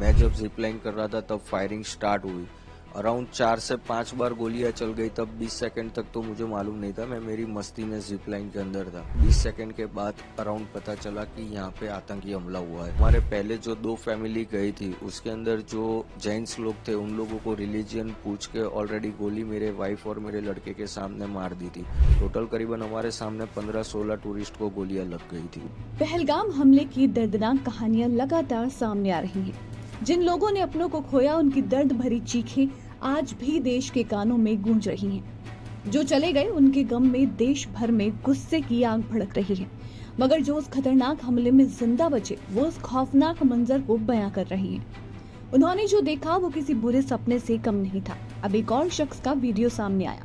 मैं जब zip line कर रहा था तब फायरिंग स्टार्ट हुई। अराउंड 4 से 5 बार गोलियां चल गई। तब 20 सेकंड तक तो मुझे मालूम नहीं था, मैं मेरी मस्ती में जिप लाइन के अंदर था। 20 सेकंड के बाद अराउंड पता चला कि यहाँ पे आतंकी हमला हुआ है। हमारे पहले जो 2 फैमिली गई थी उसके अंदर जो जैन्स लोग थे उन लोगों को रिलीजियन पूछ के ऑलरेडी गोली मेरे वाइफ और मेरे लड़के के सामने मार दी थी। टोटल करीबन हमारे सामने 15-16 टूरिस्ट को गोलियां लग गई थी। पहलगाम हमले की दर्दनाक कहानियां लगातार सामने आ रही हैं। जिन लोगों ने अपनों को खोया उनकी दर्द भरी चीखें आज भी देश के कानों में गूंज रही हैं। जो चले गए उनके गम में देश भर में गुस्से की आग भड़क रही है, मगर जो उस खतरनाक हमले में जिंदा बचे वो उस खौफनाक मंजर को बयां कर रही हैं। उन्होंने जो देखा वो किसी बुरे सपने से कम नहीं था। अब एक और शख्स का वीडियो सामने आया।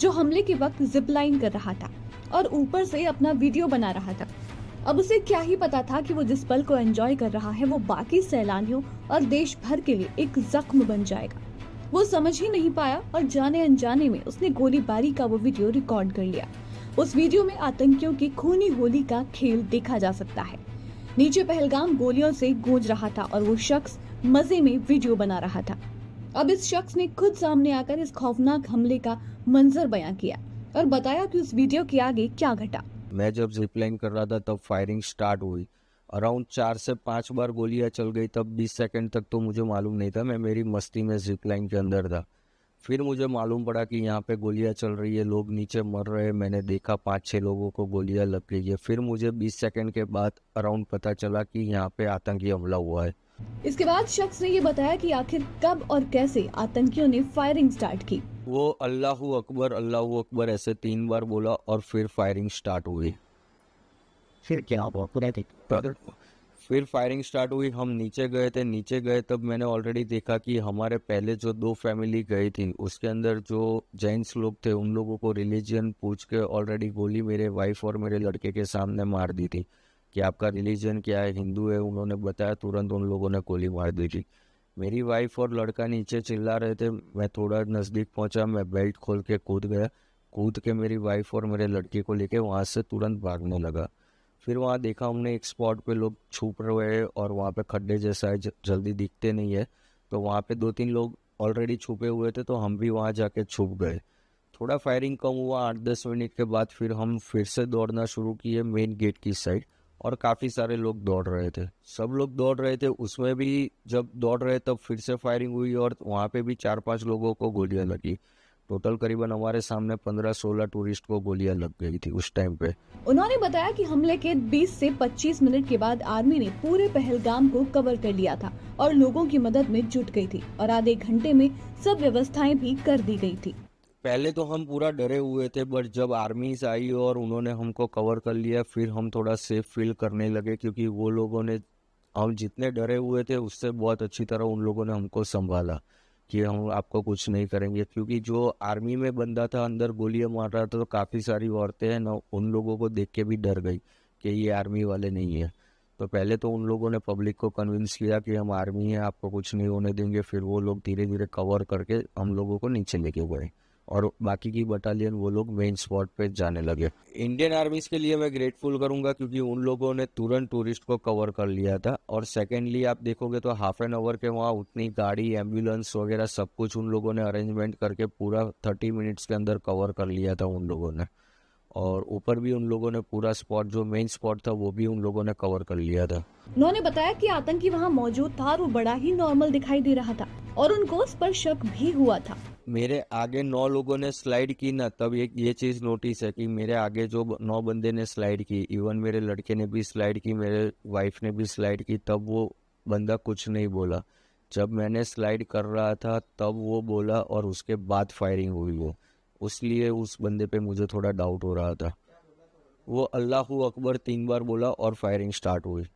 जो हमले के वक्त जिप लाइन कर रहा था और ऊपर से अपना वीडियो बना रहा था। अब उसे क्या ही पता था कि वो जिस पल को एंजॉय कर रहा है वो बाकी सैलानियों और देश भर के लिए एक जख्म बन जाएगा। वो समझ ही नहीं पाया और जाने अनजाने में उसने गोलीबारी का वो वीडियो रिकॉर्ड कर लिया। उस वीडियो में आतंकियों की खूनी होली का खेल देखा जा सकता है। नीचे पहलगाम गोलियों से गूंज रहा था और वो शख्स मजे में वीडियो बना रहा था। अब इस शख्स ने खुद सामने आकर इस खौफनाक हमले का मंजर बयां किया और बताया कि उस वीडियो के आगे क्या घटा। मैं जब जिप लाइन कर रहा था तब फायरिंग स्टार्ट हुई। अराउंड 4 से 5 बार गोलियां चल गई। तब 20 सेकंड तक तो मुझे मालूम नहीं था, मैं मेरी मस्ती में जिप लाइन के अंदर था। फिर मुझे मालूम पड़ा कि यहाँ पे गोलियां चल रही है, लोग नीचे मर रहे हैं। मैंने देखा 5-6 लोगों को गोलियां लग गई है। फिर मुझे 20 सेकंड के बाद अराउंड पता चला कि यहाँ पे आतंकी हमला हुआ है। इसके बाद शख्स ने ये बताया कि आखिर कब और कैसे आतंकियों ने फायरिंग स्टार्ट की। वो अल्लाहू अकबर ऐसे 3 बार बोला और फिर फायरिंग स्टार्ट हुई। फिर क्या हुआ पूरा देख फिर फायरिंग स्टार्ट हुई। हम नीचे गए तब मैंने ऑलरेडी देखा कि हमारे पहले जो 2 फैमिली गई थी उसके अंदर जो जैन्स लोग थे उन लोगों को रिलीजियन पूछ के ऑलरेडी गोली मेरे वाइफ और मेरे लड़के के सामने मार दी थी कि आपका रिलीजन क्या है, हिंदू है। उन्होंने बताया, तुरंत उन लोगों ने गोली मार दी थी। मेरी वाइफ और लड़का नीचे चिल्ला रहे थे। मैं थोड़ा नज़दीक पहुंचा, मैं बेल्ट खोल के कूद गया। कूद के मेरी वाइफ और मेरे लड़के को लेके वहां से तुरंत भागने लगा। फिर वहाँ देखा हमने एक स्पॉट पे लोग छुप रहे हैं और वहाँ पे खड्डे जैसा है, जल्दी दिखते नहीं है। तो वहाँ पे 2-3 लोग ऑलरेडी छुपे हुए थे, तो हम भी वहाँ जाके छुप गए। थोड़ा फायरिंग कम हुआ। 8-10 मिनट के बाद फिर हम फिर से दौड़ना शुरू किए मेन गेट की साइड, और काफ़ी सारे लोग दौड़ रहे थे। सब लोग दौड़ रहे थे, उसमें भी जब दौड़ रहे तब फिर से फायरिंग हुई और वहाँ पे भी 4-5 लोगों को गोलियां लगी। टोटल करीबन हमारे सामने 15-16 टूरिस्ट को गोलियां लग गई थी उस टाइम पे। उन्होंने बताया कि हमले के 20 से 25 मिनट के बाद आर्मी ने पूरे पहलगाम को कवर कर लिया था और लोगों की मदद में जुट गई थी और आधे घंटे में सब व्यवस्थाएं भी कर दी गई थी। पहले तो हम पूरा डरे हुए थे, बट जब आर्मीज आई और उन्होंने हमको कवर कर लिया फिर हम थोड़ा सेफ फील करने लगे, क्योंकि वो लोगों ने, हम जितने डरे हुए थे उससे बहुत अच्छी तरह उन लोगों ने हमको संभाला कि हम आपको कुछ नहीं करेंगे। क्योंकि जो आर्मी में बंदा था अंदर गोलियां मार रहा था, तो काफ़ी सारी औरतें हैं ना, उन लोगों को देख के भी डर गई कि ये आर्मी वाले नहीं है। तो पहले तो उन लोगों ने पब्लिक को कन्विंस किया कि हम आर्मी हैं, आपको कुछ नहीं होने देंगे। फिर वो लोग धीरे धीरे कवर करके हम लोगों को नीचे लेके गए और बाकी की बटालियन वो लोग मेन स्पॉट पे जाने लगे। इंडियन आर्मीज के लिए मैं ग्रेटफुल करूंगा, क्योंकि उन लोगों ने तुरंत टूरिस्ट को कवर कर लिया था। और सेकेंडली आप देखोगे तो हाफ एन आवर के वहाँ उतनी गाड़ी, एम्बुलेंस वगैरह सब कुछ उन लोगों ने अरेंजमेंट करके पूरा 30 मिनट्स के अंदर कवर कर लिया था उन लोगों ने। और ऊपर भी उन लोगों ने पूरा स्पॉट, जो मेन स्पॉट था वो भी उन लोगों ने कवर कर लिया था। उन्होंने बताया कि आतंकी वहां मौजूद था और वो बड़ा ही नॉर्मल दिखाई दे रहा था और उनको उस पर शक भी हुआ था। मेरे आगे 9 लोगों ने स्लाइड की ना, तब ये चीज़ नोटिस है कि मेरे आगे जो 9 बंदे ने स्लाइड की, इवन मेरे लड़के ने भी स्लाइड की, मेरे वाइफ ने भी स्लाइड की, तब वो बंदा कुछ नहीं बोला। जब मैंने स्लाइड कर रहा था तब वो बोला और उसके बाद फायरिंग हुई वो, उसलिए उस बंदे पे मुझे थोड़ा डाउट हो रहा था। वो अल्लाहू अकबर 3 बार बोला और फायरिंग स्टार्ट हुई।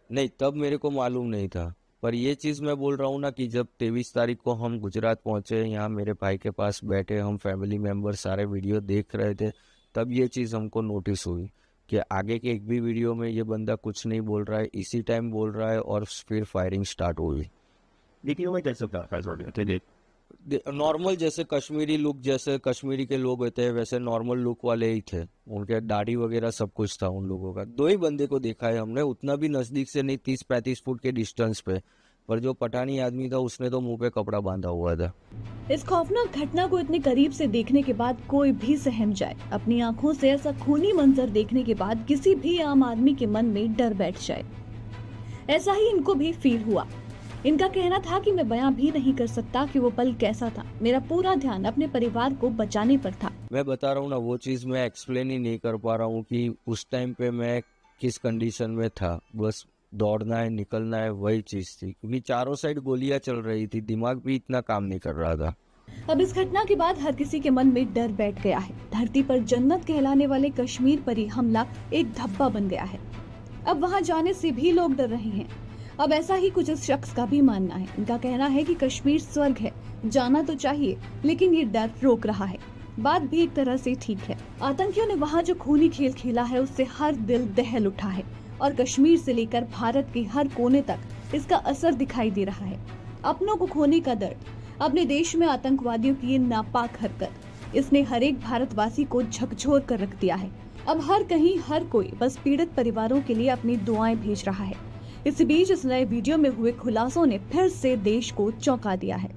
नहीं, तब मेरे को मालूम नहीं था। पर ये चीज़ मैं बोल रहा हूँ ना कि जब 23 तारीख को हम गुजरात पहुँचे, यहाँ मेरे भाई के पास बैठे, हम फैमिली मेम्बर सारे वीडियो देख रहे थे, तब ये चीज़ हमको नोटिस हुई कि आगे के एक भी वीडियो में ये बंदा कुछ नहीं बोल रहा है, इसी टाइम बोल रहा है और फिर फायरिंग स्टार्ट हुई। वीडियो में कैसे था नॉर्मल जैसे कश्मीरी लुक, जैसे कश्मीरी के लोग होते हैं वैसे नॉर्मल लुक वाले ही थे। उनके दाढ़ी वगैरह सब कुछ था उन लोगों का। 2 ही बंदे को देखा है हमने, उतना भी नजदीक से नहीं, 30-35 फुट के डिस्टेंस पे। पर जो पठानी आदमी था उसने तो मुंह पे कपड़ा बांधा हुआ था। इस खौफनाक घटना को इतने करीब से देखने के बाद कोई भी सहम जाए, अपनी आंखों से ऐसा खूनी मंजर देखने के बाद किसी भी आम आदमी के मन में डर बैठ जाए। ऐसा ही इनको भी फील हुआ। इनका कहना था कि मैं बयां भी नहीं कर सकता कि वो पल कैसा था। मेरा पूरा ध्यान अपने परिवार को बचाने पर था। मैं बता रहा हूँ ना, वो चीज़ मैं एक्सप्लेन ही नहीं कर पा रहा हूँ कि उस टाइम पे मैं किस कंडीशन में था। बस दौड़ना है, निकलना है, वही चीज़ थी, क्योंकि चारों साइड गोलियां चल रही थी, दिमाग भी इतना काम नहीं कर रहा था। अब इस घटना के बाद हर किसी के मन में डर बैठ गया है। धरती पर जन्नत कहलाने वाले कश्मीर पर ही हमला एक धब्बा बन गया है। अब वहां जाने से भी लोग डर रहे हैं। अब ऐसा ही कुछ इस शख्स का भी मानना है। इनका कहना है कि कश्मीर स्वर्ग है, जाना तो चाहिए, लेकिन ये डर रोक रहा है। बात भी एक तरह से ठीक है। आतंकियों ने वहाँ जो खूनी खेल खेला है उससे हर दिल दहल उठा है और कश्मीर से लेकर भारत के हर कोने तक इसका असर दिखाई दे रहा है। अपनों को खोने का दर्द, अपने देश में आतंकवादियों की ये नापाक हरकत, इसने हर एक भारतवासी को झकझोर कर रख दिया है। अब हर कहीं हर कोई बस पीड़ित परिवारों के लिए अपनी दुआएं भेज रहा है। इसी बीच इस नए वीडियो में हुए खुलासों ने फिर से देश को चौंका दिया है।